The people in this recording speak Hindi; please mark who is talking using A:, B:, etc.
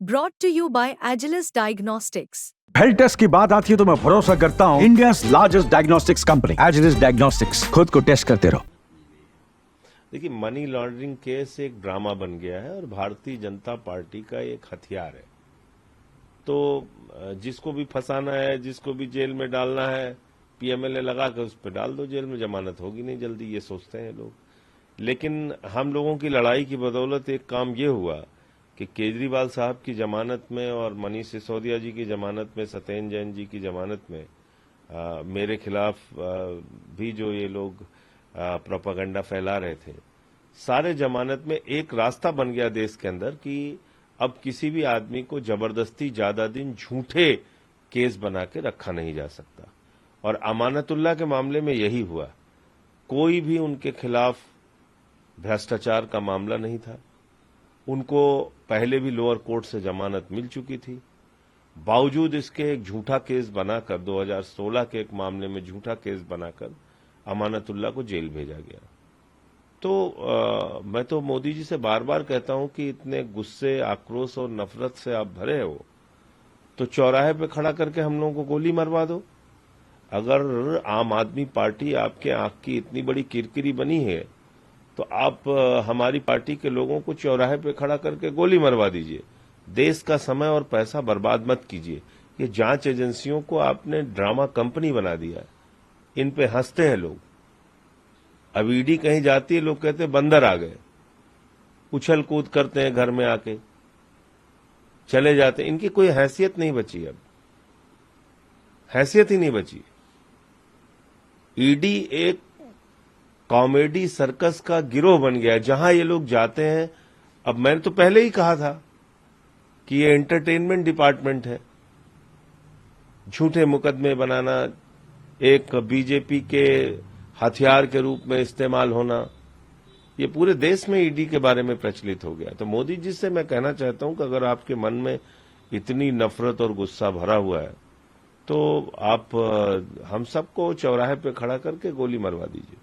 A: Brought to you by Agilus Diagnostics.
B: Health test की बात आती है तो मैं भरोसा करता हूँ India largest diagnostics company Agilus diagnostics. खुद को टेस्ट करते रहो।
C: देखिए, मनी लॉन्ड्रिंग केस एक ड्रामा बन गया है और भारतीय जनता पार्टी का एक हथियार है। तो जिसको भी फंसाना है, जिसको भी जेल में डालना है, पीएमएलए लगा कर उस पर डाल दो जेल में, जमानत होगी नहीं जल्दी, ये सोचते हैं लोग। लेकिन हम लोगों की लड़ाई की बदौलत एक काम ये हुआ कि केजरीवाल साहब की जमानत में और मनीष सिसोदिया जी की जमानत में, सत्येंद्र जैन जी की जमानत में मेरे खिलाफ भी जो ये लोग प्रोपेगेंडा फैला रहे थे, सारे जमानत में एक रास्ता बन गया देश के अंदर कि अब किसी भी आदमी को जबरदस्ती ज्यादा दिन झूठे केस बना के रखा नहीं जा सकता। और अमानतुल्लाह के मामले में यही हुआ। कोई भी उनके खिलाफ भ्रष्टाचार का मामला नहीं था। उनको पहले भी लोअर कोर्ट से जमानत मिल चुकी थी। बावजूद इसके एक झूठा केस बनाकर 2016 के एक मामले में झूठा केस बनाकर अमानतुल्लाह को जेल भेजा गया। तो मैं तो मोदी जी से बार बार कहता हूं कि इतने गुस्से, आक्रोश और नफरत से आप भरे हो तो चौराहे पे खड़ा करके हम लोगों को गोली मरवा दो। अगर आम आदमी पार्टी आपके आंख की इतनी बड़ी किरकिरी बनी है तो आप हमारी पार्टी के लोगों को चौराहे पे खड़ा करके गोली मरवा दीजिए। देश का समय और पैसा बर्बाद मत कीजिए। ये जांच एजेंसियों को आपने ड्रामा कंपनी बना दिया है। इन पे हंसते हैं लोग। अब ईडी कहीं जाती है, लोग कहते हैं बंदर आ गए, उछल कूद करते हैं, घर में आके चले जाते हैं। इनकी कोई हैसियत नहीं बची, अब हैसियत ही नहीं बची। ईडी एक कॉमेडी सर्कस का गिरोह बन गया। जहां ये लोग जाते हैं, अब मैंने तो पहले ही कहा था कि ये एंटरटेनमेंट डिपार्टमेंट है। झूठे मुकदमे बनाना, एक बीजेपी के हथियार के रूप में इस्तेमाल होना, ये पूरे देश में ईडी के बारे में प्रचलित हो गया। तो मोदी जी से मैं कहना चाहता हूं कि अगर आपके मन में इतनी नफरत और गुस्सा भरा हुआ है तो आप हम सबको चौराहे पे खड़ा करके गोली मरवा दीजिए।